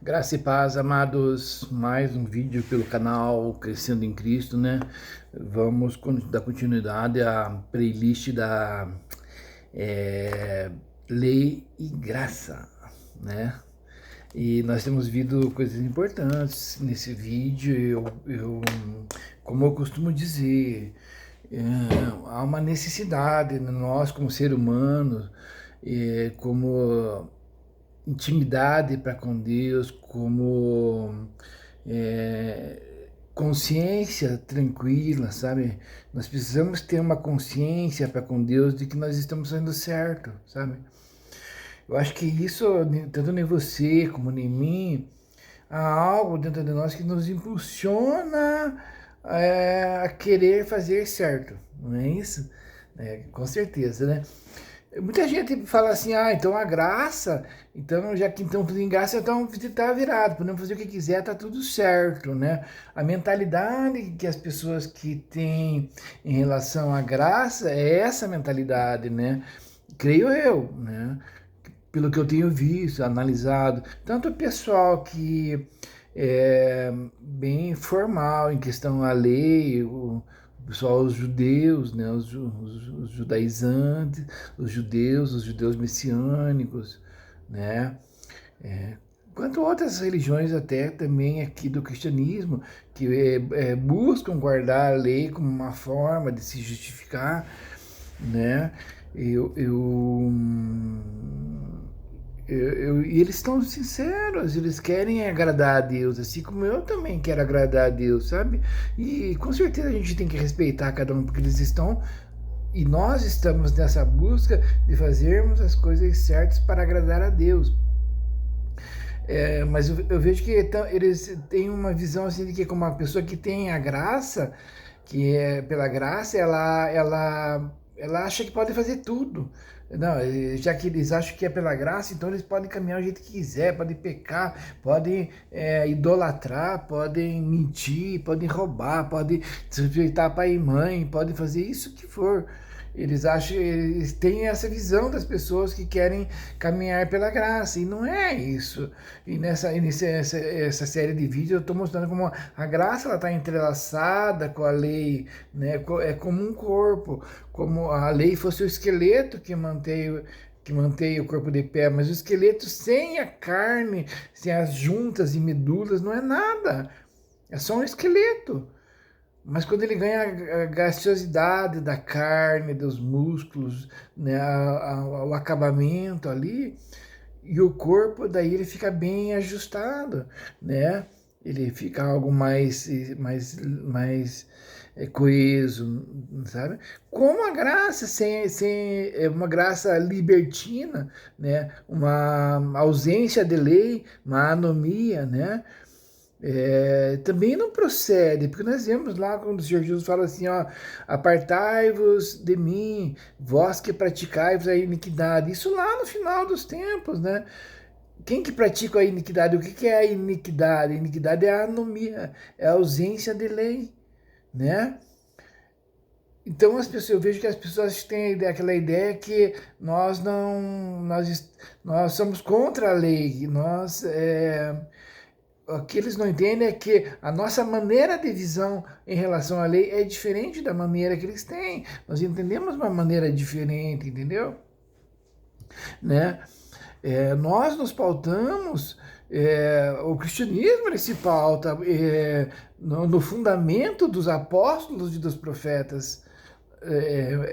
Graça e paz, amados, mais um vídeo pelo canal Crescendo em Cristo, né? Vamos dar continuidade à playlist da é, Lei e Graça, né? E nós temos visto coisas importantes nesse vídeo. Como eu costumo dizer, é, há uma necessidade, nós como ser humano, como intimidade para com Deus, como consciência tranquila, sabe? Nós precisamos ter uma consciência para com Deus de que nós estamos fazendo certo, sabe? Eu acho que isso, tanto em você como em mim, há algo dentro de nós que nos impulsiona a querer fazer certo, não é isso? Com certeza, né? Muita gente fala assim, então a graça, então já que então tudo em graça, então está virado, podemos fazer o que quiser, tá tudo certo, né? A mentalidade que as pessoas que têm em relação à graça é essa mentalidade, né? Creio eu, né? Pelo que eu tenho visto, analisado, tanto o pessoal que é bem formal em questão à lei, o pessoal, os judeus, né, os judaizantes, os judeus messiânicos, né, quanto outras religiões até também aqui do cristianismo, que buscam guardar a lei como uma forma de se justificar, né, eu, eu e eles estão sinceros, eles querem agradar a Deus, assim como eu também quero agradar a Deus, sabe? E com certeza a gente tem que respeitar cada um, porque eles estão, e nós estamos nessa busca de fazermos as coisas certas para agradar a Deus. Mas eu vejo que eles têm uma visão assim de que como uma pessoa que tem a graça, que é pela graça, ela acha que pode fazer tudo. Não, já que eles acham que é pela graça, então eles podem caminhar do jeito que quiser, podem pecar, podem idolatrar, podem mentir, podem roubar, podem desrespeitar pai e mãe, podem fazer isso que for. Eles acham, eles têm essa visão das pessoas que querem caminhar pela graça, e não é isso. E essa série de vídeos eu estou mostrando como a graça está entrelaçada com a lei, né? É como um corpo, como a lei fosse o esqueleto que mantém o corpo de pé, mas o esqueleto sem a carne, sem as juntas e medulas, não é nada, é só um esqueleto. Mas quando ele ganha a graciosidade da carne, dos músculos, né, o acabamento ali, e o corpo, daí ele fica bem ajustado, né? Ele fica algo mais coeso, sabe? Com uma graça, uma graça libertina, né? Uma ausência de lei, uma anomia, né? Também não procede, porque nós vemos lá quando o Senhor Jesus fala assim, ó, apartai-vos de mim, vós que praticai-vos a iniquidade. Isso lá no final dos tempos, né? Quem que pratica a iniquidade? O que é a iniquidade? A iniquidade é a anomia, é a ausência de lei, né? Então eu vejo que as pessoas têm aquela ideia que nós não, nós somos contra a lei, o que eles não entendem é que a nossa maneira de visão em relação à lei é diferente da maneira que eles têm. Nós entendemos uma maneira diferente, entendeu? Né? Nós nos pautamos, o cristianismo ele se pauta no fundamento dos apóstolos e dos profetas.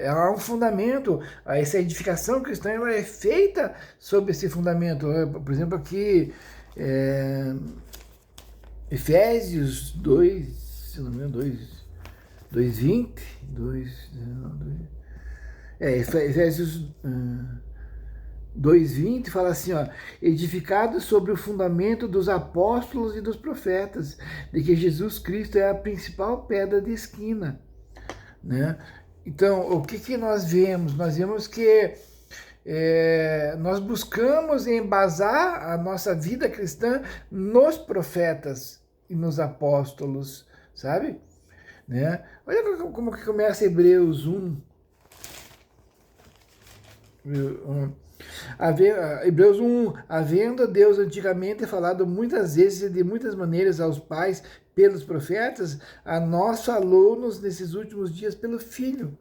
Há um fundamento, essa edificação cristã ela é feita sobre esse fundamento. Por exemplo, aqui, Efésios 2, se não me engano, 2:20, 2, Efésios 2:20 fala assim, ó, edificado sobre o fundamento dos apóstolos e dos profetas, de que Jesus Cristo é a principal pedra de esquina, né? Então, o que nós vemos? Nós vemos que nós buscamos embasar a nossa vida cristã nos profetas e nos apóstolos, sabe? Né? Olha como que começa Hebreus 1. Hebreus 1, havendo Deus antigamente falado muitas vezes e de muitas maneiras aos pais pelos profetas, a nós falou-nos nesses últimos dias pelo Filho.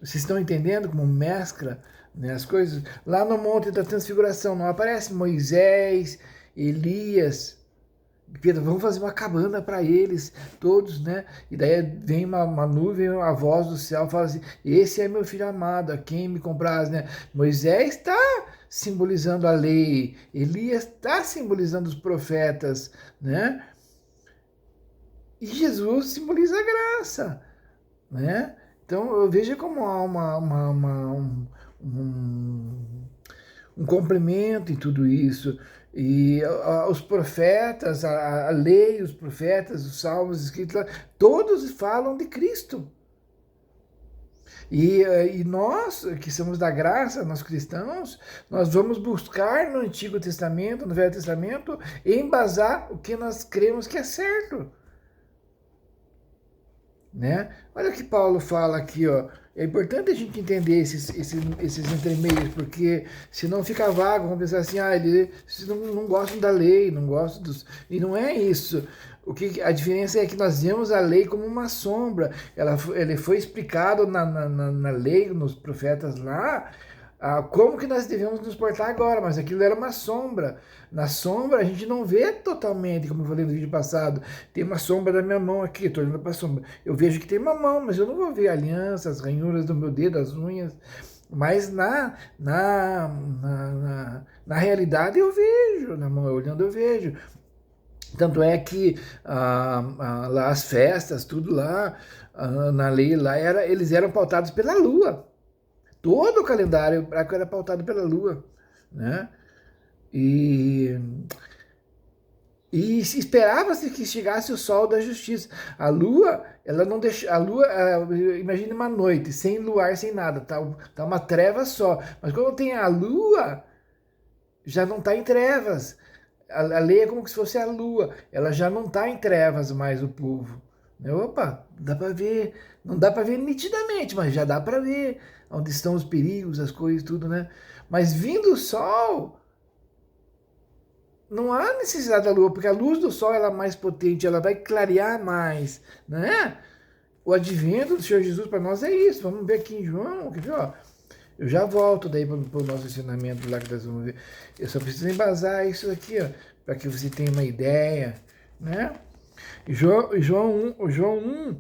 Vocês estão entendendo como mescla, né, as coisas? Lá no Monte da Transfiguração não aparece Moisés, Elias, Pedro, vamos fazer uma cabana para eles todos, né? E daí vem uma nuvem, a voz do céu fala assim: esse é meu filho amado, a quem me compraz, né? Moisés está simbolizando a lei, Elias está simbolizando os profetas, né? E Jesus simboliza a graça, né? Então eu vejo como há um complemento em tudo isso. E os profetas, a lei, os profetas, os salmos escritos lá, todos falam de Cristo. E nós, que somos da graça, nós cristãos, nós vamos buscar no Antigo Testamento, no Velho Testamento, embasar o que nós cremos que é certo. Né? Olha o que Paulo fala aqui, ó. É importante a gente entender esses entremeios, porque senão fica vago, vamos pensar assim, eles não gostam da lei, não gostam dos... E não é isso. A diferença é que nós vemos a lei como uma sombra. Ele foi explicado na lei, nos profetas lá, como que nós devemos nos portar agora, mas aquilo era uma sombra. Na sombra a gente não vê totalmente, como eu falei no vídeo passado, tem uma sombra da minha mão aqui, estou olhando para a sombra. Eu vejo que tem uma mão, mas eu não vou ver a aliança, as ranhuras do meu dedo, as unhas. Mas na realidade eu vejo, na mão olhando eu vejo. Tanto é que lá as festas, tudo lá, na lei lá, eles eram pautados pela lua. Todo o calendário hebraico era pautado pela lua, né? E esperava-se que chegasse o sol da justiça. A lua, ela não deixa. A lua, imagine uma noite, sem luar, sem nada, tá uma treva só. Mas quando tem a lua, já não está em trevas. A lei é como se fosse a lua, ela já não está em trevas mais, o povo. Opa, dá para ver, não dá para ver nitidamente, mas já dá para ver onde estão os perigos, as coisas, tudo, né? Mas vindo o sol, não há necessidade da lua, porque a luz do sol ela é mais potente, ela vai clarear mais, né? O advento do Senhor Jesus para nós é isso. Vamos ver aqui em João, quer ver, ó? Eu já volto daí para o nosso ensinamento lá que nós vamos ver. Eu só preciso embasar isso aqui, ó, para que você tenha uma ideia, né? João 1,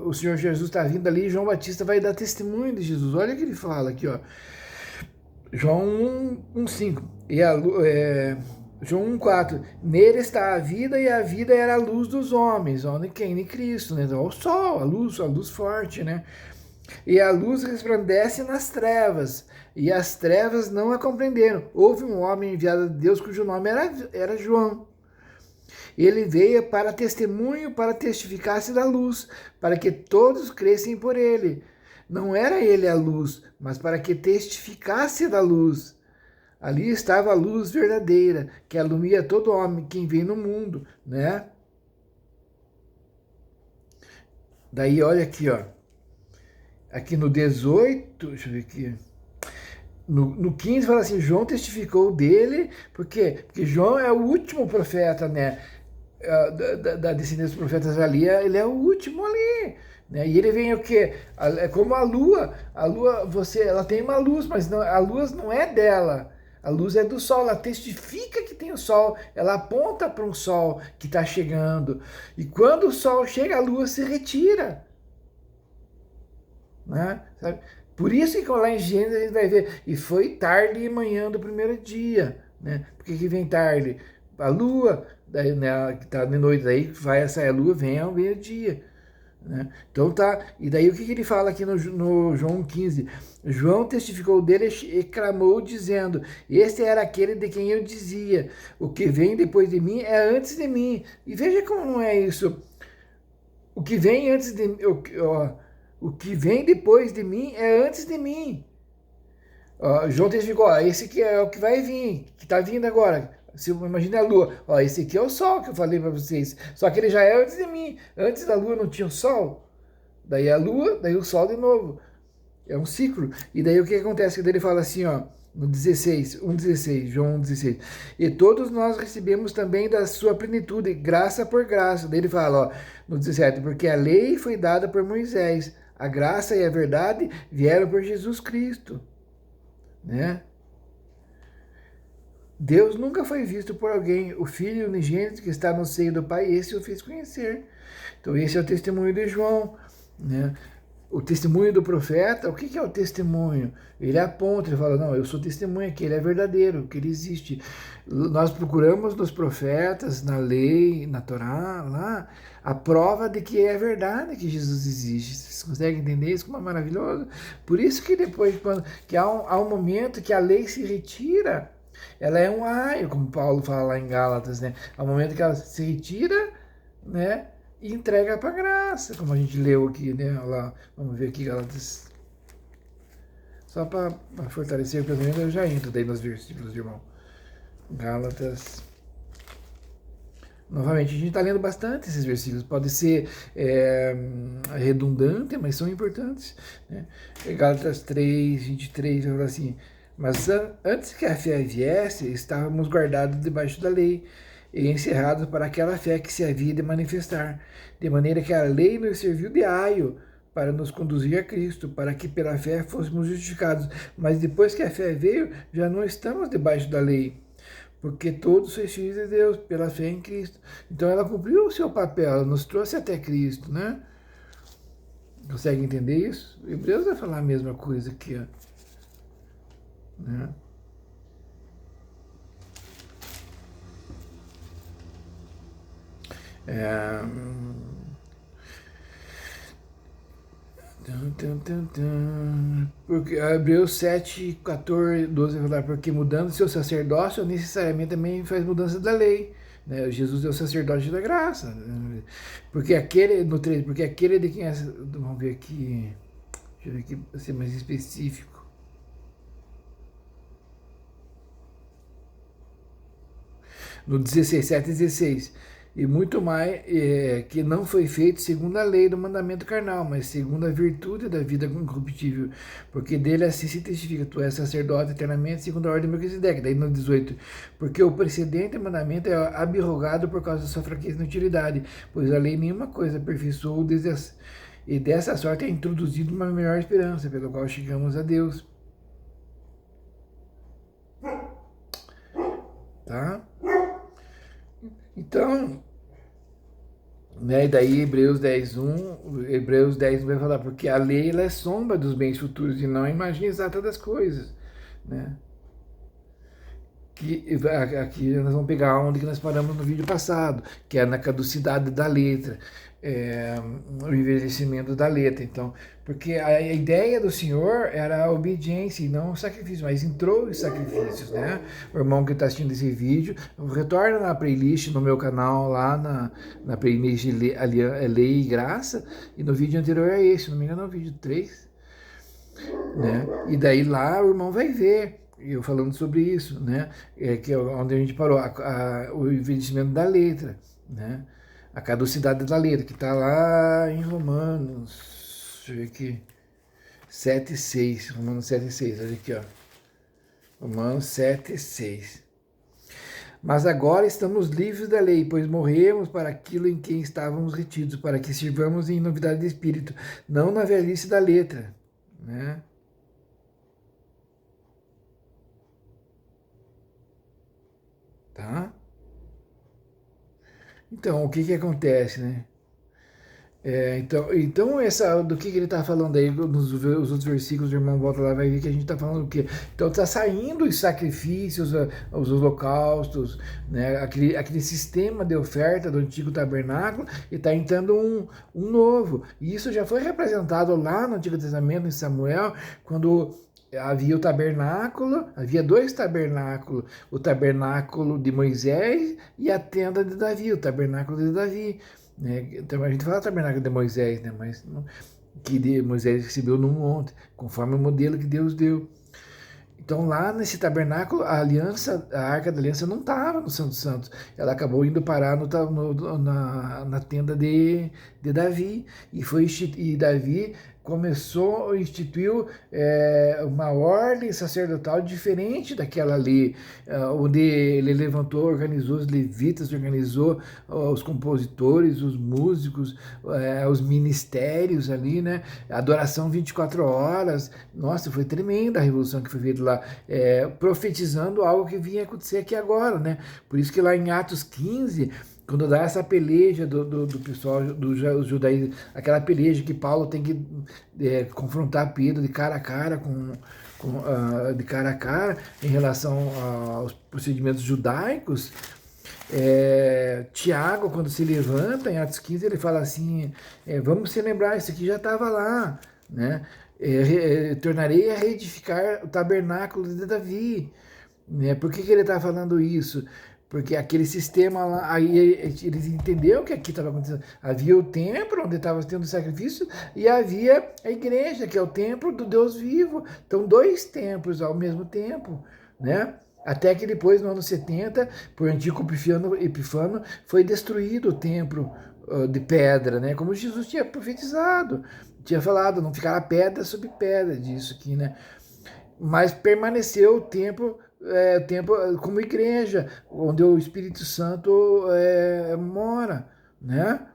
o Senhor Jesus está vindo ali, João Batista vai dar testemunho de Jesus. Olha o que ele fala aqui, ó. João 1:5. João 1:4. Nele está a vida e a vida era a luz dos homens. Onde quem? Em Cristo, né? Então, o sol, a luz forte, né? E a luz resplandece nas trevas, e as trevas não a compreenderam. Houve um homem enviado de Deus cujo nome era João. Ele veio para testemunho, para testificar-se da luz, para que todos crescem por ele. Não era ele a luz, mas para que testificasse da luz. Ali estava a luz verdadeira, que alumia todo homem, quem vem no mundo, né? Daí, olha aqui, ó. Aqui no 18, deixa eu ver aqui. No 15 fala assim, João testificou dele, por quê? Porque João é o último profeta, né? Da descendência dos profetas ali, ele é o último ali. Né? E ele vem o quê? É como a lua, ela tem uma luz, mas não, a luz não é dela. A luz é do sol, ela testifica que tem o sol, ela aponta para um sol que está chegando. E quando o sol chega, a lua se retira. Né? Sabe? Por isso que lá em Gênesis a gente vai ver, e foi tarde e manhã do primeiro dia. Né? Por que vem tarde? A lua, daí, né, que está de noite, daí vai sair a lua, vem ao meio-dia. Né? Então tá, e daí o que ele fala aqui no João 15? João testificou dele e clamou dizendo, este era aquele de quem eu dizia, o que vem depois de mim é antes de mim. E veja como não é isso. O que vem antes de mim, o que vem depois de mim é antes de mim. João testificou, esse que é o que vai vir, que está vindo agora. Imagina a lua, esse aqui é o sol que eu falei para vocês, só que ele já é antes de mim. Antes da lua não tinha o sol, daí a lua, daí o sol de novo. É um ciclo. E daí o que acontece? Daí ele fala assim, ó, no 16, 1,16, João 1,16. E todos nós recebemos também da sua plenitude, graça por graça. Daí ele fala, ó, no 17, porque a lei foi dada por Moisés, a graça e a verdade vieram por Jesus Cristo, né? Deus nunca foi visto por alguém. O Filho unigênito que está no seio do Pai, esse o fez conhecer. Então esse é o testemunho de João, né? O testemunho do profeta, o que é o testemunho? Ele aponta, ele fala, não, eu sou testemunha que ele é verdadeiro, que ele existe. Nós procuramos nos profetas, na lei, na Torá, lá, a prova de que é verdade que Jesus existe. Vocês conseguem entender isso como é maravilhoso? Por isso que depois, que há um momento que a lei se retira, ela é um aio, como Paulo fala lá em Gálatas, né? Há um momento que ela se retira, né? E entrega para graça, como a gente leu aqui, né? Lá, vamos ver aqui, Gálatas. Só para fortalecer o pensamento, eu já entro daí nos versículos, irmão. Gálatas. Novamente, a gente está lendo bastante esses versículos. Pode ser redundante, mas são importantes, né? Gálatas 3, 23, vai falar assim: mas antes que a fé viesse, estávamos guardados debaixo da lei e encerrados para aquela fé que se havia de manifestar, de maneira que a lei nos serviu de aio para nos conduzir a Cristo, para que pela fé fôssemos justificados. Mas depois que a fé veio, já não estamos debaixo da lei, porque todos sois filhos de Deus pela fé em Cristo. Então ela cumpriu o seu papel, ela nos trouxe até Cristo, né? Consegue entender isso? O Hebreus vai falar a mesma coisa aqui, ó, né? Porque Hebreus 7, 14, 12 vai falar, porque mudando seu sacerdócio necessariamente também faz mudança da lei, né? Jesus é o sacerdote da graça, porque aquele, no 3, porque aquele de quem é, vamos ver aqui, deixa eu ver aqui, para ser mais específico, no 16, 7 e 16, e muito mais, que não foi feito segundo a lei do mandamento carnal, mas segundo a virtude da vida incorruptível, porque dele assim se testifica, tu és sacerdote eternamente segundo a ordem de Melquisedeque. Daí no 18, porque o precedente mandamento é abrogado por causa da sua fraqueza e inutilidade, pois a lei nenhuma coisa aperfeiçoou e dessa sorte é introduzido uma melhor esperança, pelo qual chegamos a Deus. Tá? Então, né, e daí Hebreus 10:1, Hebreus 10 vai falar, porque a lei ela é sombra dos bens futuros e não a imagem exata das coisas, né? Que aqui nós vamos pegar onde que nós paramos no vídeo passado, que é na caducidade da letra, o envelhecimento da letra. Então, porque a ideia do Senhor era a obediência e não o sacrifício, mas entrou os sacrifícios, né? O irmão que está assistindo esse vídeo, retorna na playlist no meu canal, lá na playlist Lei e Graça, e no vídeo anterior é esse, se não me engano é o vídeo 3, né? E daí lá o irmão vai ver eu falando sobre isso, né? Que é onde a gente parou, o envelhecimento da letra, né? A caducidade da letra, que está lá em Romanos, deixa eu ver aqui, 7:6, Romanos 7:6, olha aqui, ó. Romanos 7:6. Mas agora estamos livres da lei, pois morremos para aquilo em que estávamos retidos, para que sirvamos em novidade de espírito, não na velhice da letra, né? Tá? Então, o que que acontece, né? Então do que ele está falando aí, os outros versículos, o irmão volta lá, vai ver que a gente está falando o quê? Então está saindo os sacrifícios, os holocaustos, né? Aquele sistema de oferta do antigo tabernáculo, e está entrando um novo. E isso já foi representado lá no Antigo Testamento, em Samuel, quando havia o tabernáculo, havia dois tabernáculos, o tabernáculo de Moisés e a tenda de Davi, o tabernáculo de Davi, né? Então a gente fala tabernáculo de Moisés, né? Mas que Moisés recebeu no monte, conforme o modelo que Deus deu. Então lá nesse tabernáculo, a Arca da Aliança não estava no Santo dos Santos, ela acabou indo parar na tenda de Davi, e Davi instituiu uma ordem sacerdotal diferente daquela ali, onde ele levantou, organizou os levitas, organizou os compositores, os músicos, os ministérios ali, né? Adoração 24 horas. Nossa, foi tremenda a revolução que foi feita lá, profetizando algo que vinha acontecer aqui agora, né? Por isso que lá em Atos 15, quando dá essa peleja do pessoal, dos judaísmos, aquela peleja que Paulo tem que confrontar Pedro de cara a cara, de cara a cara, em relação aos procedimentos judaicos, Tiago, quando se levanta, em Atos 15, ele fala assim, vamos se lembrar, isso aqui já estava lá, né? Tornarei a reedificar o tabernáculo de Davi. Né? Por que ele está falando isso? Porque aquele sistema lá, aí eles entenderam que aqui estava acontecendo. Havia o templo, onde estava tendo sacrifício, e havia a igreja, que é o templo do Deus vivo. Então, 2 templos ao mesmo tempo, né? Até que depois, no ano 70, por Antíoco Epifano, foi destruído o templo de pedra, né? Como Jesus tinha profetizado, tinha falado, não ficará pedra sobre pedra, disso aqui, né? Mas permaneceu o templo como igreja, onde o Espírito Santo mora, né?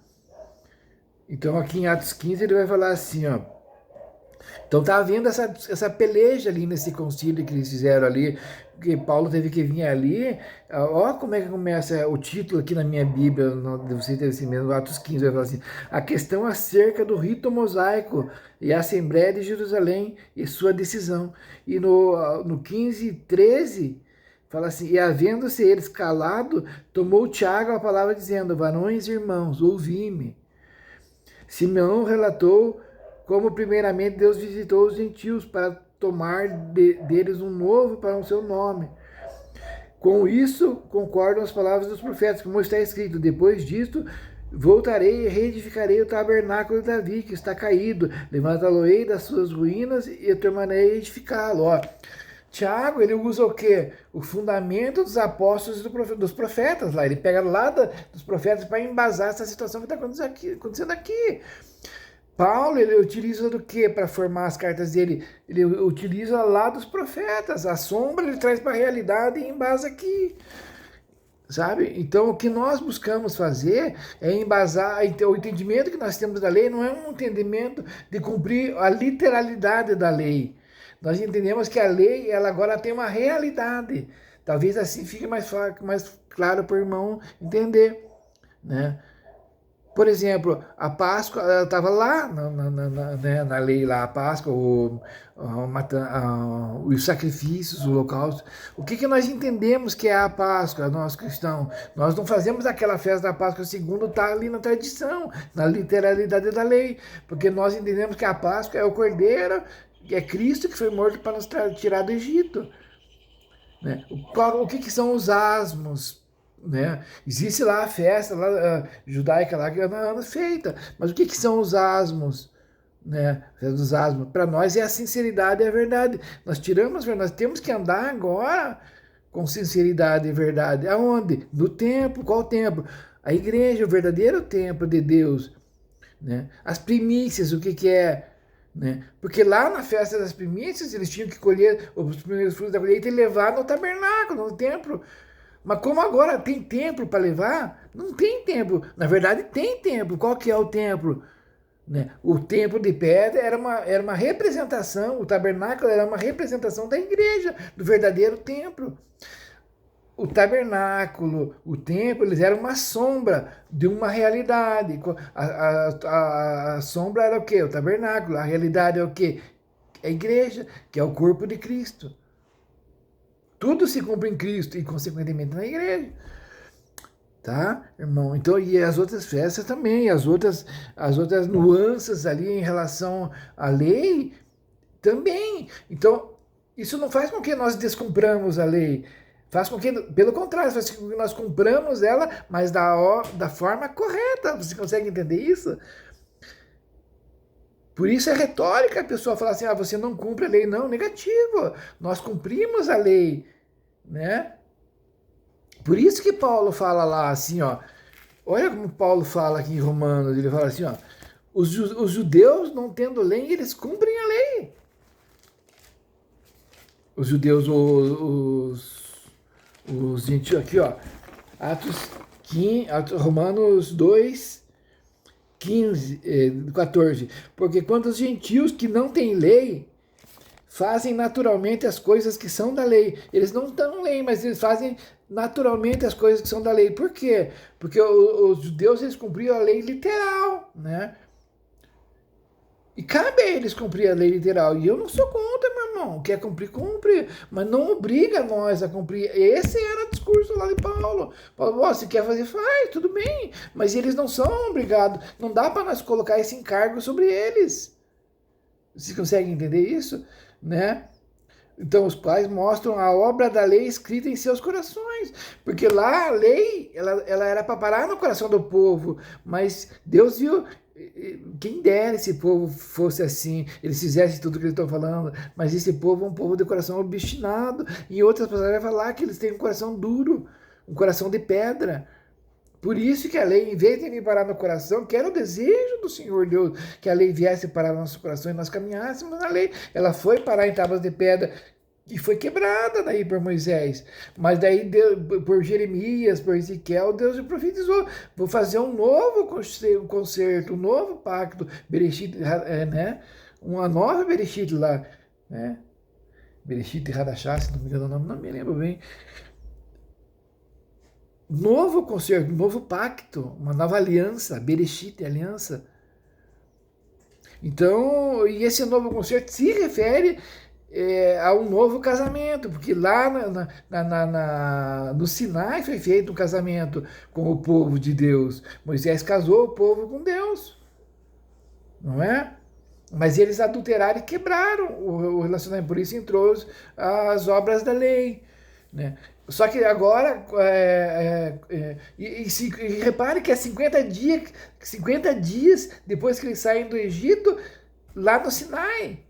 Então aqui em Atos 15 ele vai falar assim, ó. Então tá havendo essa peleja ali nesse concílio que eles fizeram ali, que Paulo teve que vir ali. Ó como é que começa o título aqui na minha Bíblia, você tem assim mesmo, Atos 15, vai falar assim, a questão acerca do rito mosaico e a Assembleia de Jerusalém e sua decisão. E no 15:13, fala assim, e havendo-se eles calado, tomou Tiago a palavra dizendo, varões e irmãos, ouvi-me. Simeão relatou como primeiramente Deus visitou os gentios para tomar deles um novo para o seu nome. Com isso, concordam as palavras dos profetas, como está escrito, depois disto, voltarei e reedificarei o tabernáculo de Davi, que está caído, levantá-lo-ei das suas ruínas e tornarei a edificá-lo. Tiago, ele usa o quê? O fundamento dos apóstolos e dos profetas lá. Ele pega lá dos profetas para embasar essa situação que está acontecendo aqui. Paulo, ele utiliza do que para formar as cartas dele? Ele utiliza lá dos profetas. A sombra ele traz para a realidade e embasa aqui. Sabe? Então, o que nós buscamos fazer é embasar, o entendimento que nós temos da lei não é um entendimento de cumprir a literalidade da lei. Nós entendemos que a lei, ela agora tem uma realidade. Talvez assim fique mais claro para o irmão entender, né? Por exemplo, a Páscoa estava lá na lei, lá, a Páscoa, os sacrifícios, o holocausto. O que nós entendemos que é a Páscoa, nós cristãos? Nós não fazemos aquela festa da Páscoa segundo está ali na tradição, na literalidade da lei, porque nós entendemos que a Páscoa é o Cordeiro, é Cristo que foi morto para nos tirar do Egito. Né? O que são os asmos? Né? Existe lá a festa lá, judaica lá que é feita, mas o que são os asmos? Né? Os asmos, para nós é a sinceridade e a verdade. Nós temos que andar agora com sinceridade e verdade. Aonde? No templo. Qual templo? A igreja, o verdadeiro templo de Deus. Né? As primícias, o que é? Né? Porque lá na festa das primícias eles tinham que colher os primeiros frutos da colheita e levar no tabernáculo, no templo. Mas como agora tem templo para levar, não tem templo. Na verdade tem templo. Qual que é o templo? Né? O templo de pedra era uma representação, o tabernáculo era uma representação da igreja, do verdadeiro templo. O tabernáculo, o templo, eles eram uma sombra de uma realidade. A sombra era o quê? O tabernáculo. A realidade é o quê? A igreja, que é o corpo de Cristo. Tudo se cumpre em Cristo e, consequentemente, na igreja. Tá, irmão? Então, e as outras festas também, as outras nuances ali em relação à lei também. Então, isso não faz com que nós descumpramos a lei. Faz com que, pelo contrário, faz com que nós cumpramos ela, mas da forma correta. Você consegue entender isso? Por isso é retórica a pessoa falar assim, você não cumpre a lei. Não, negativo. Nós cumprimos a lei, né? Por isso que Paulo fala lá assim, ó. Olha como Paulo fala aqui em Romanos, ele fala assim, ó. Os judeus, não tendo lei, eles cumprem a lei. Os judeus, os gentios, aqui ó, Romanos 2, 15, 14. Porque quando os gentios que não têm lei fazem naturalmente as coisas que são da lei. Eles não estão lei, mas eles fazem naturalmente as coisas que são da lei. Por quê? Porque os judeus, eles cumpriam a lei literal, né? E cabe a eles cumprir a lei literal. E eu não sou contra, meu irmão. Quer cumprir, cumpre. Mas não obriga nós a cumprir. Esse era o discurso lá de Paulo. Paulo, se quer fazer, faz, tudo bem. Mas eles não são obrigados. Não dá para nós colocar esse encargo sobre eles. Vocês conseguem entender isso? Né? Então os pais mostram a obra da lei escrita em seus corações, porque lá a lei ela era para parar no coração do povo, mas Deus viu, quem dera esse povo fosse assim, eles fizessem tudo o que eles estão falando, mas esse povo é um povo de coração obstinado, e em outras passagens vai falar que eles têm um coração duro, um coração de pedra. Por isso que a lei, em vez de me parar no coração, que era o desejo do Senhor Deus, que a lei viesse parar no nosso coração e nós caminhássemos na lei. Ela foi parar em tábuas de pedra e foi quebrada daí por Moisés. Mas daí, Deus, por Jeremias, por Ezequiel, Deus profetizou: vou fazer um novo concerto, um novo pacto, Bereshit, né? Uma nova Bereshit lá, né? Bereshit Hadashah, se não me engano o nome, não me lembro bem. Novo concerto, novo pacto, uma nova aliança, Bereshit, aliança. Então, e esse novo concerto se refere a um novo casamento, porque lá no Sinai foi feito um casamento com o povo de Deus. Moisés casou o povo com Deus, não é? Mas eles adulteraram e quebraram o relacionamento, por isso entrou as obras da lei, né? Só que agora, e repare que é 50 dias depois que eles saem do Egito, lá no Sinai.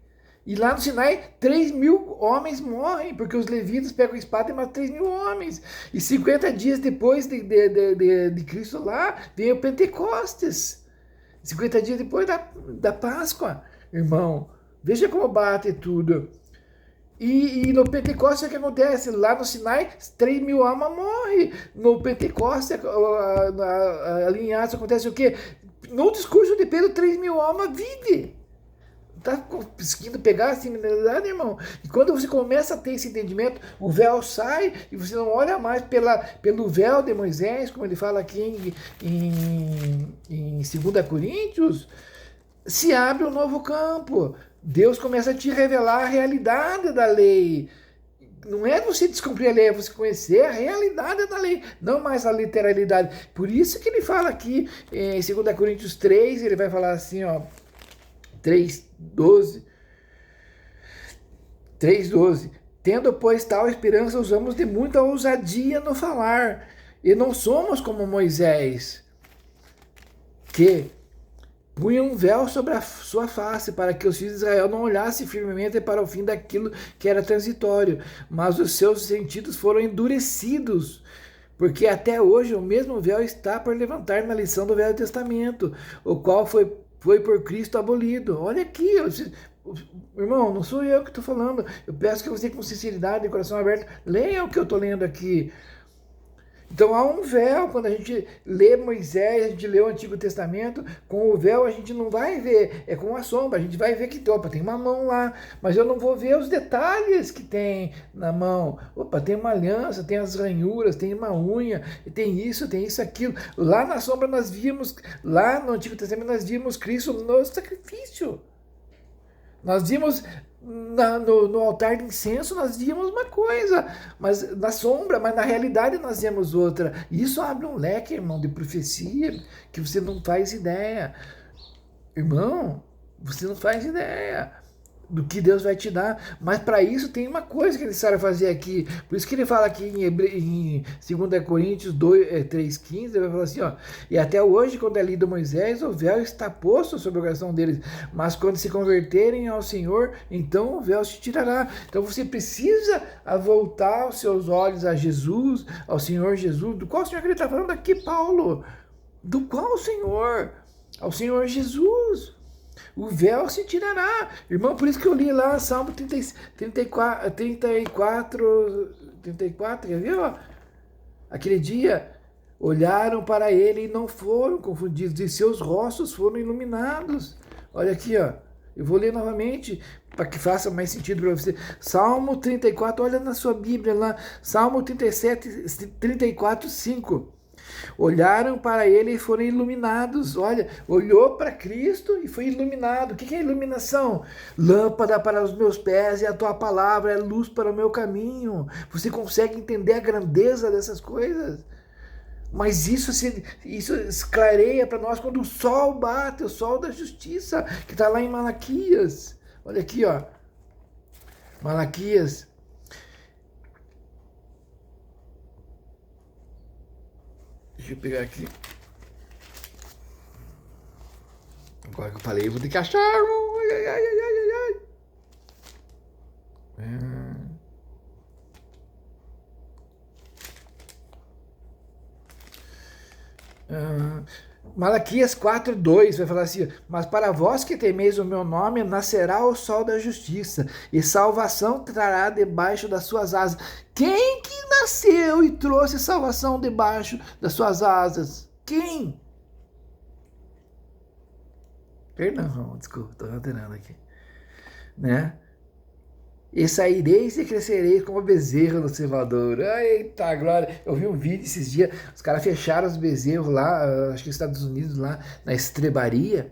E lá no Sinai, 3.000 homens morrem, porque os levitas pegam a espada e matam 3.000 homens. E 50 dias depois de Cristo lá, vem o Pentecostes. 50 dias depois da Páscoa, irmão. Veja como bate tudo. E no Pentecostes o que acontece? Lá no Sinai, 3.000 almas morrem. No Pentecostes, ali em Atos, acontece o quê? No discurso de Pedro, 3.000 almas vivem. Tá conseguindo pegar assim, na realidade, irmão? E quando você começa a ter esse entendimento, o véu sai e você não olha mais pelo véu de Moisés, como ele fala aqui em 2 Coríntios, se abre um novo campo. Deus começa a te revelar a realidade da lei. Não é você descumprir a lei, é você conhecer a realidade da lei, não mais a literalidade. Por isso que ele fala aqui em 2 Coríntios 3, ele vai falar assim, ó, 3:12. Tendo, pois, tal esperança, usamos de muita ousadia no falar, e não somos como Moisés, que punha um véu sobre a sua face, para que os filhos de Israel não olhassem firmemente para o fim daquilo que era transitório, mas os seus sentidos foram endurecidos, porque até hoje o mesmo véu está por levantar na lição do Velho Testamento, o qual foi por Cristo abolido. Olha aqui, irmão, não sou eu que estou falando, eu peço que você com sinceridade e coração aberto, leia o que eu estou lendo aqui. Então há um véu, quando a gente lê Moisés, a gente lê o Antigo Testamento, com o véu a gente não vai ver, é com a sombra, a gente vai ver que tem uma mão lá, mas eu não vou ver os detalhes que tem na mão. Opa, tem uma aliança, tem as ranhuras, tem uma unha, tem isso, aquilo. Lá na sombra nós vimos, lá no Antigo Testamento nós vimos Cristo no sacrifício. Nós vimos no altar de incenso, nós víamos uma coisa, mas na sombra, mas na realidade nós vemos outra. E isso abre um leque, irmão, de profecia que você não faz ideia. Irmão, você não faz ideia do que Deus vai te dar, mas para isso tem uma coisa que ele sabe fazer aqui, por isso que ele fala aqui em 2 Coríntios 3:15, ele vai falar assim, ó, e até hoje, quando é lido Moisés, o véu está posto sobre o coração deles, mas quando se converterem ao Senhor, então o véu se tirará. Então você precisa voltar os seus olhos a Jesus, ao Senhor Jesus. Do qual Senhor que ele está falando aqui, Paulo? Do qual Senhor? ao Senhor Jesus. O véu se tirará. Irmão, por isso que eu li lá Salmo 34, quer ver? Ó? Aquele dia, olharam para ele e não foram confundidos, e seus rostos foram iluminados. Olha aqui, ó. Eu vou ler novamente, para que faça mais sentido para você. Salmo 34, olha na sua Bíblia lá. Salmo 34, 5. Olharam para ele e foram iluminados. Olha, olhou para Cristo e foi iluminado. O que é iluminação? Lâmpada para os meus pés e a tua palavra é luz para o meu caminho. Você consegue entender a grandeza dessas coisas? Mas isso esclareia para nós quando o sol bate, o sol da justiça, que está lá em Malaquias. Olha aqui, ó. Malaquias. Deixa eu pegar aqui. Agora que eu falei, eu vou ter que achar. Ai, ai, ai, ai, ai, ai. Malaquias 4:2 vai falar assim: mas para vós que temeis o meu nome, nascerá o sol da justiça, e salvação trará debaixo das suas asas. Quem que nasceu e trouxe salvação debaixo das suas asas? Quem? Perdão, desculpa, estou alterando aqui. Né? E saireis e crescereis como bezerro no cevador. Eita glória! Eu vi um vídeo esses dias, os caras fecharam os bezerros lá, acho que nos Estados Unidos, lá na estrebaria,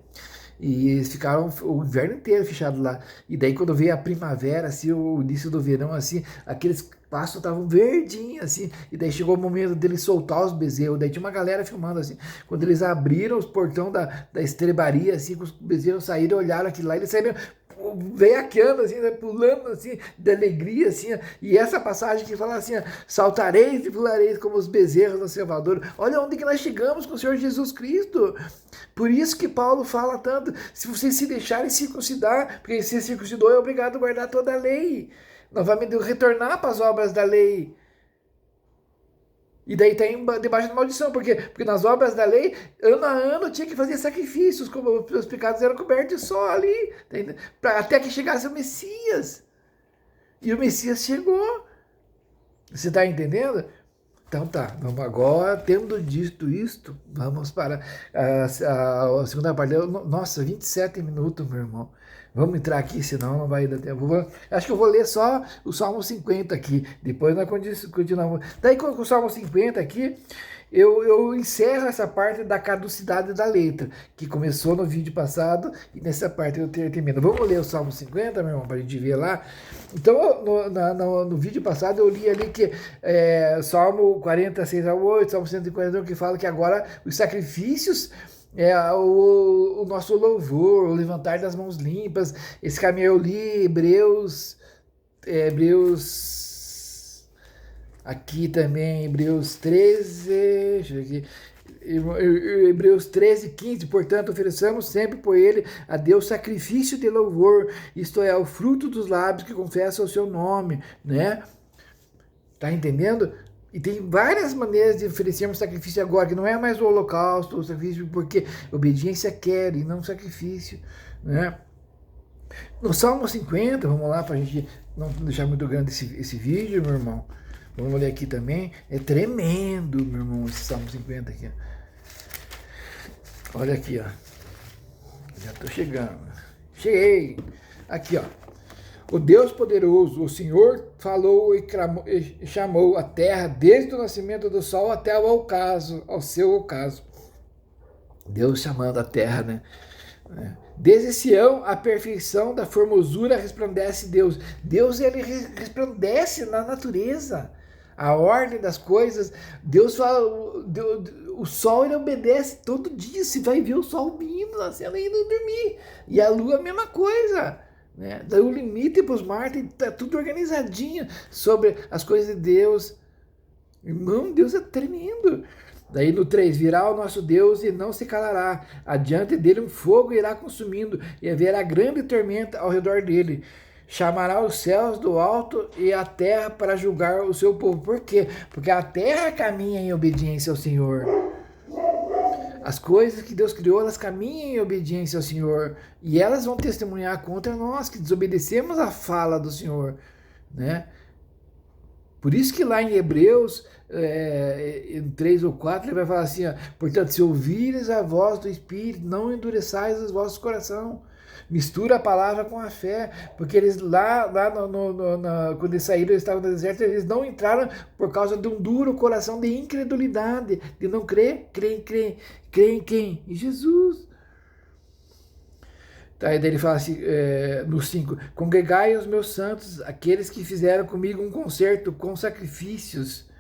e eles ficaram o inverno inteiro fechados lá. E daí quando veio a primavera, assim, o início do verão, assim, aqueles pastos estavam verdinhos, assim, e daí chegou o momento deles soltar os bezerros. Daí tinha uma galera filmando, assim, quando eles abriram os portão da estrebaria, assim, os bezerros saíram, olharam aquilo lá, eles saíram veiaqueando, assim, né, pulando, assim, de alegria, assim, e essa passagem que fala assim, saltareis e pulareis como os bezerros no cevador. Olha onde que nós chegamos com o Senhor Jesus Cristo. Por isso que Paulo fala tanto, se vocês se deixarem circuncidar, porque se circuncidou é obrigado a guardar toda a lei, novamente retornar para as obras da lei. E daí está debaixo da maldição, porque nas obras da lei, ano a ano tinha que fazer sacrifícios, como os pecados eram cobertos só ali, até que chegasse o Messias. E o Messias chegou. Você está entendendo? Então tá, vamos agora, tendo dito isto, vamos para a segunda parte. Nossa, 27 minutos, meu irmão. Vamos entrar aqui, senão não vai dar tempo. Acho que eu vou ler só o Salmo 50 aqui, depois nós continuamos. Daí com o Salmo 50 aqui, eu encerro essa parte da caducidade da letra, que começou no vídeo passado, e nessa parte eu termino. Vamos ler o Salmo 50, meu irmão, para a gente ver lá. Então, no vídeo passado eu li ali que Salmo 46 ao 8, Salmo 141, que fala que agora os sacrifícios o nosso louvor, o levantar das mãos limpas. Esse caminho eu li Hebreus, aqui também, Hebreus 13, deixa eu ver aqui, Hebreus 13, 15, portanto ofereçamos sempre por ele a Deus sacrifício de louvor, isto é, o fruto dos lábios que confessam o seu nome, né? Tá entendendo? E tem várias maneiras de oferecermos sacrifício agora, que não é mais o holocausto, o sacrifício, porque obediência quer e não sacrifício, né? No Salmo 50, vamos lá, para a gente não deixar muito grande esse vídeo, meu irmão. Vamos ler aqui também. É tremendo, meu irmão, esse Salmo 50 aqui. Olha aqui, ó. Já estou chegando. Cheguei. Aqui, ó. O Deus poderoso, o Senhor falou e chamou a terra desde o nascimento do sol até ao seu ocaso. Deus chamando a terra, né? Desde Sião, a perfeição da formosura resplandece Deus. Deus, ele resplandece na natureza. A ordem das coisas. Deus fala, o sol, ele obedece todo dia. Você vai ver o sol vindo, nascendo e indo dormir. E a lua, a mesma coisa. Né? Daí o limite para os Marte está tudo organizadinho sobre as coisas de Deus. Irmão, Deus é tremendo. Daí no 3, virá o nosso Deus e não se calará. Adiante dele um fogo irá consumindo e haverá grande tormenta ao redor dele. Chamará os céus do alto e a terra para julgar o seu povo. Por quê? Porque a terra caminha em obediência ao Senhor. As coisas que Deus criou, elas caminham em obediência ao Senhor. E elas vão testemunhar contra nós, que desobedecemos a fala do Senhor, né? Por isso que lá em Hebreus, em 3 ou 4, ele vai falar assim, ó, portanto, se ouvires a voz do Espírito, não endureçais os vossos corações. Mistura a palavra com a fé, porque eles lá quando eles saíram, eles estavam no deserto, eles não entraram por causa de um duro coração de incredulidade, de não crer. Crer em quem? Em Jesus. Tá, aí daí ele fala assim, no 5, congregai os meus santos, aqueles que fizeram comigo um concerto com sacrifícios.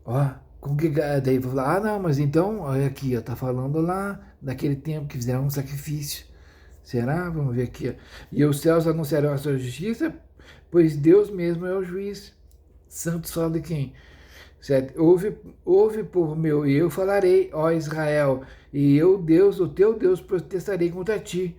Ó, congregai, daí vou falar, não, mas então, olha aqui, ó, tá falando lá daquele tempo que fizeram um sacrifício. Será? Vamos ver aqui. Ó. E os céus anunciarão a sua justiça, pois Deus mesmo é o juiz. Santos fala de quem? Certo? Ouve, povo meu, e eu falarei, ó Israel, e eu, Deus, o teu Deus, protestarei contra ti.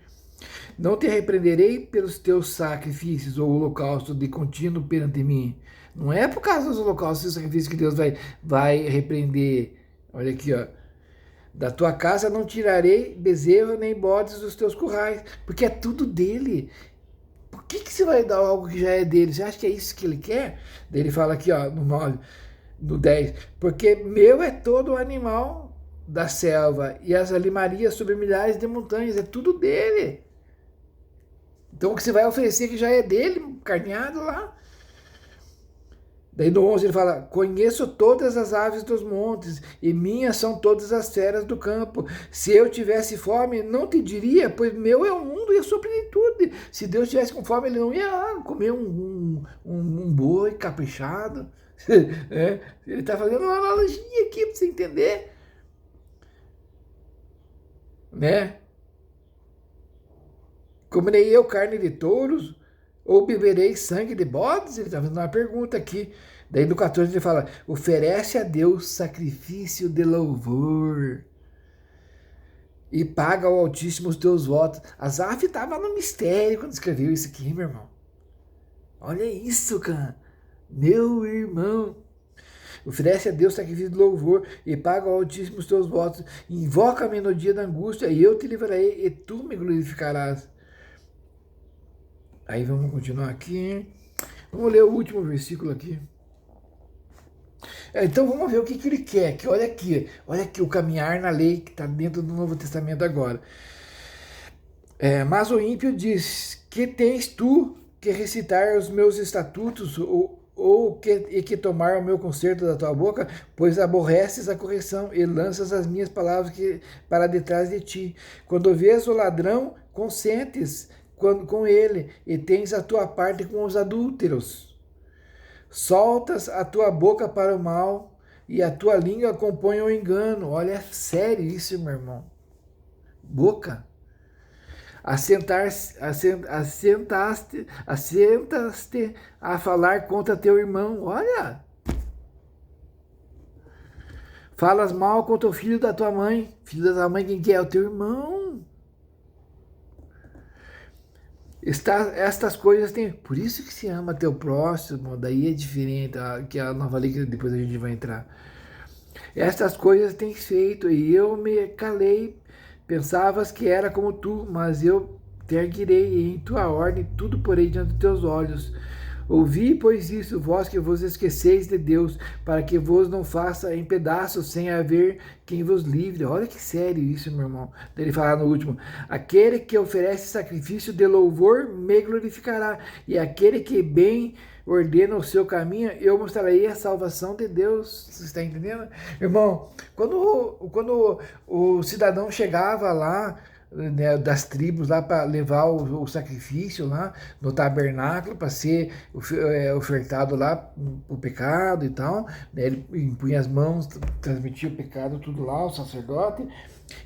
Não te repreenderei pelos teus sacrifícios ou holocausto de contínuo perante mim. Não é por causa dos holocaustos e sacrifícios que Deus vai repreender. Olha aqui, ó. Da tua casa não tirarei bezerro nem bodes dos teus currais, porque é tudo dele. Por que você vai dar algo que já é dele? Você acha que é isso que ele quer? Daí ele fala aqui, ó, no 9, no 10, porque meu é todo o animal da selva e as alimarias sobre milhares de montanhas, é tudo dele. Então o que você vai oferecer que já é dele, carneado lá. Daí no 11 ele fala, conheço todas as aves dos montes, e minhas são todas as feras do campo. Se eu tivesse fome, não te diria, pois meu é o mundo e a sua plenitude. Se Deus tivesse com fome, ele não ia comer um boi caprichado. Ele está fazendo uma analogia aqui para você entender. Né? Comerei eu carne de touros? Ou beberei sangue de bodes? Ele está fazendo uma pergunta aqui. Daí no 14 ele fala, oferece a Deus sacrifício de louvor e paga ao Altíssimo os teus votos. Asaf estava no mistério quando escreveu isso aqui, meu irmão. Olha isso, cara. Meu irmão. Oferece a Deus sacrifício de louvor e paga ao Altíssimo os teus votos. Invoca-me no dia da angústia e eu te livrarei e tu me glorificarás. Aí vamos continuar aqui. Vamos ler o último versículo aqui. Então vamos ver o que ele quer. Que olha aqui o caminhar na lei que está dentro do Novo Testamento agora. Mas o ímpio diz, que tens tu que recitar os meus estatutos e que tomar o meu conserto da tua boca, pois aborreces a correção e lanças as minhas palavras para detrás de ti. Quando vês o ladrão, consentes com ele, e tens a tua parte com os adúlteros. Soltas a tua boca para o mal, e a tua língua compõe o engano. Olha, é sério isso, meu irmão. Boca. Assentaste a falar contra teu irmão. Olha. Falas mal contra o filho da tua mãe. Filho da tua mãe, quem que é? O teu irmão. Estas coisas têm... Por isso que se ama teu próximo, daí é diferente, que a nova lei que depois a gente vai entrar. Estas coisas tens feito, e eu me calei. Pensavas que era como tu, mas eu te erguirei, e em tua ordem tudo porei diante dos teus olhos. Ouvi, pois isso, vós que vos esqueceis de Deus, para que vos não faça em pedaços, sem haver quem vos livre. Olha que sério isso, meu irmão. Ele fala no último, aquele que oferece sacrifício de louvor, me glorificará, e aquele que bem ordena o seu caminho, eu mostrarei a salvação de Deus. Você está entendendo? Irmão, quando o cidadão chegava lá, né, das tribos lá para levar o sacrifício lá no tabernáculo para ser ofertado lá o pecado e tal, né, ele impunha as mãos, transmitia o pecado tudo lá, o sacerdote,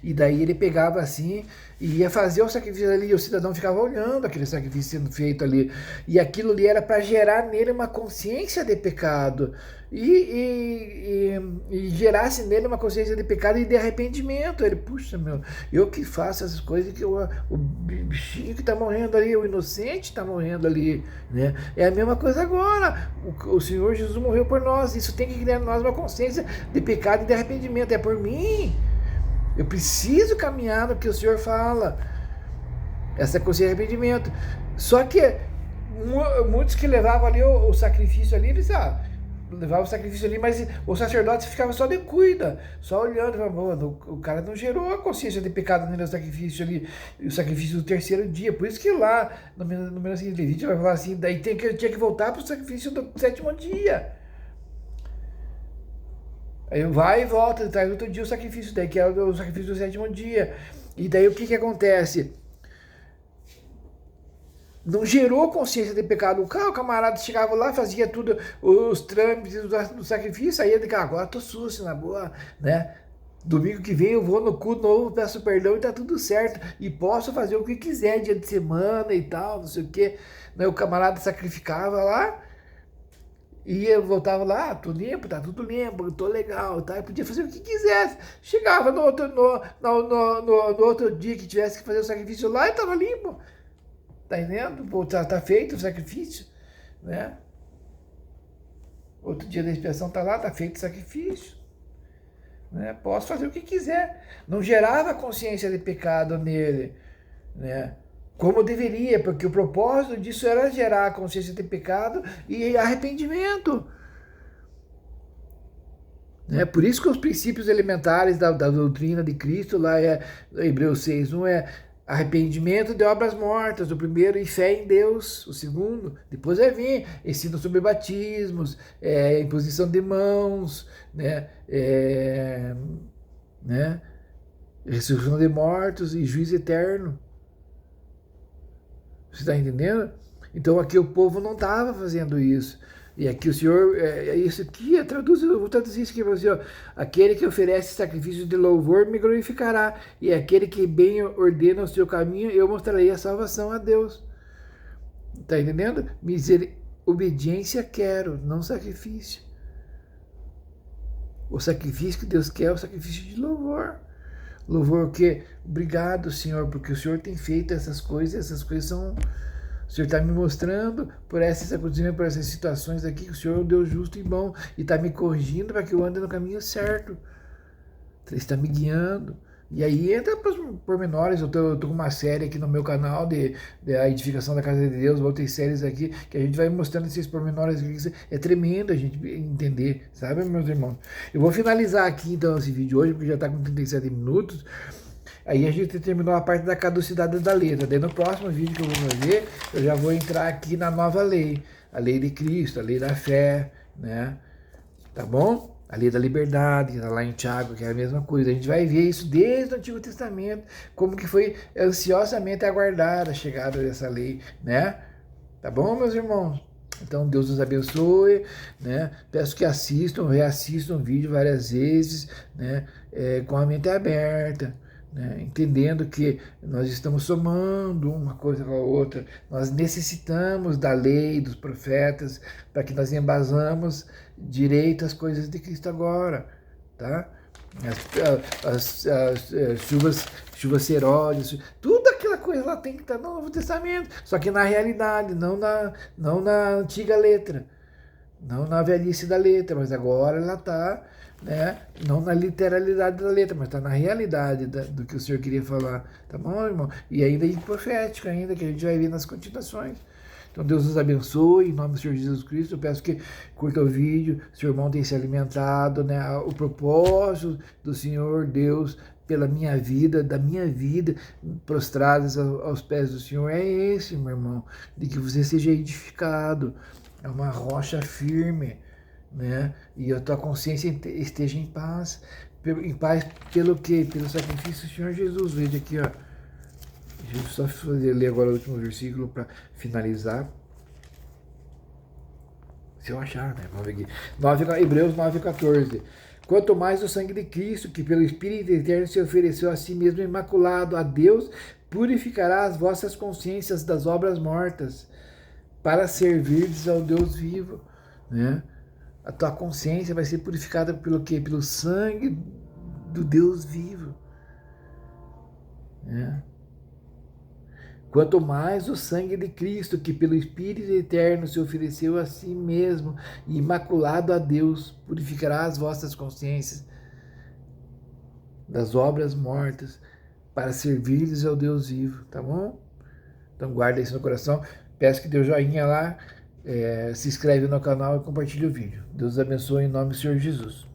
e daí ele pegava assim e ia fazer o sacrifício ali, e o cidadão ficava olhando aquele sacrifício sendo feito ali, e aquilo ali era para gerar nele uma consciência de pecado, e gerasse nele uma consciência de pecado e de arrependimento. Ele, puxa, meu, eu que faço essas coisas, que o bichinho que está morrendo ali, o inocente está morrendo ali, né? É a mesma coisa agora. O Senhor Jesus morreu por nós, isso tem que criar em nós uma consciência de pecado e de arrependimento. É por mim. Eu preciso caminhar no que o Senhor fala. Essa consciência de arrependimento. Só que muitos que levavam ali o sacrifício ali, eles levavam o sacrifício ali, mas o sacerdote ficava só de cuida, só olhando, o cara não gerou a consciência de pecado no sacrifício ali, o sacrifício do terceiro dia. Por isso que lá no menos de Levítico vai falar assim, daí tinha que voltar para o sacrifício do sétimo dia. Aí vai e volta, traz outro dia o sacrifício, daí que é o sacrifício do sétimo dia. E daí o que acontece? Não gerou consciência de pecado. O camarada chegava lá, fazia tudo, os trâmites do sacrifício, aí ele, agora tô sucio, na boa, né? Domingo que vem eu vou no culto novo, peço perdão e tá tudo certo. E posso fazer o que quiser, dia de semana e tal, não sei o quê. O camarada sacrificava lá, e eu voltava lá, tô limpo, tá tudo limpo, tô legal, tá? Eu podia fazer o que quisesse. Chegava no outro dia que tivesse que fazer o sacrifício lá e tava limpo. Tá entendendo? Pô, tá feito o sacrifício, né? Outro dia da expiação tá lá, tá feito o sacrifício, né? Posso fazer o que quiser. Não gerava consciência de pecado nele, né? Como deveria, porque o propósito disso era gerar consciência de pecado e arrependimento. Por isso que os princípios elementares da doutrina de Cristo, lá Hebreus 6:1 arrependimento de obras mortas, o primeiro, e fé em Deus, o segundo. Depois vai vir ensino sobre batismos, imposição de mãos, ressurreição de mortos e juízo eterno. Você está entendendo? Então aqui o povo não estava fazendo isso. E aqui o Senhor, isso aqui, eu vou traduzir isso aqui para você, ó. Aquele que oferece sacrifício de louvor me glorificará, e aquele que bem ordena o seu caminho, eu mostrarei a salvação a Deus. Está entendendo? Obediência quero, não sacrifício. O sacrifício que Deus quer é o sacrifício de louvor. Louvor o quê? Obrigado, Senhor, porque o Senhor tem feito essas coisas são... O Senhor está me mostrando por essas acontecimentos, por essas situações aqui, que o Senhor é um Deus justo e bom, e está me corrigindo para que eu ande no caminho certo. Ele está me guiando. E aí entra para os pormenores. Eu tô com uma série aqui no meu canal de a edificação da casa de Deus, outras séries aqui, que a gente vai mostrando esses pormenores aqui. É tremendo a gente entender, sabe, meus irmãos? Eu vou finalizar aqui então esse vídeo hoje, porque já está com 37 minutos. Aí a gente terminou a parte da caducidade da letra. Daí no próximo vídeo que eu vou fazer, eu já vou entrar aqui na nova lei. A lei de Cristo, a lei da fé, né? Tá bom? A lei da liberdade, que está lá em Tiago, que é a mesma coisa. A gente vai ver isso desde o Antigo Testamento, como que foi ansiosamente aguardada a chegada dessa lei, né? Tá bom, meus irmãos? Então Deus nos abençoe, né? Peço que assistam, reassistam o vídeo várias vezes, né? Com a mente aberta. Entendendo que nós estamos somando uma coisa com a outra, nós necessitamos da lei, dos profetas, para que nós embasamos direito as coisas de Cristo agora, tá? As chuvas serosas, tudo aquela coisa lá tem que estar no Novo Testamento, só que na realidade, não na antiga letra, não na velhice da letra, mas agora ela está, não na literalidade da letra, mas está na realidade do que o Senhor queria falar, tá bom, irmão? E ainda em profético ainda, que a gente vai ver nas continuações. Então Deus nos abençoe, em nome do Senhor Jesus Cristo. Eu peço que curta o vídeo, se o irmão tem se alimentado, o propósito do Senhor Deus pela minha vida, da minha vida, prostradas aos pés do Senhor, é esse, meu irmão, de que você seja edificado, é uma rocha firme, e a tua consciência esteja em paz pelo quê? Pelo sacrifício do Senhor Jesus. Veja aqui, ó. Deixa eu só ler agora o último versículo para finalizar. Se eu achar, vamos ver aqui. Hebreus 9:14. Quanto mais o sangue de Cristo, que pelo Espírito Eterno se ofereceu a si mesmo imaculado a Deus, purificará as vossas consciências das obras mortas, para servirdes ao Deus vivo, A tua consciência vai ser purificada pelo quê? Pelo sangue do Deus vivo, Quanto mais o sangue de Cristo, que pelo Espírito Eterno se ofereceu a si mesmo, imaculado a Deus, purificará as vossas consciências das obras mortas, para servir-lhes ao Deus vivo, tá bom? Então guarda isso no coração. Peço que dê o joinha lá, se inscreve no canal e compartilhe o vídeo. Deus abençoe em nome do Senhor Jesus.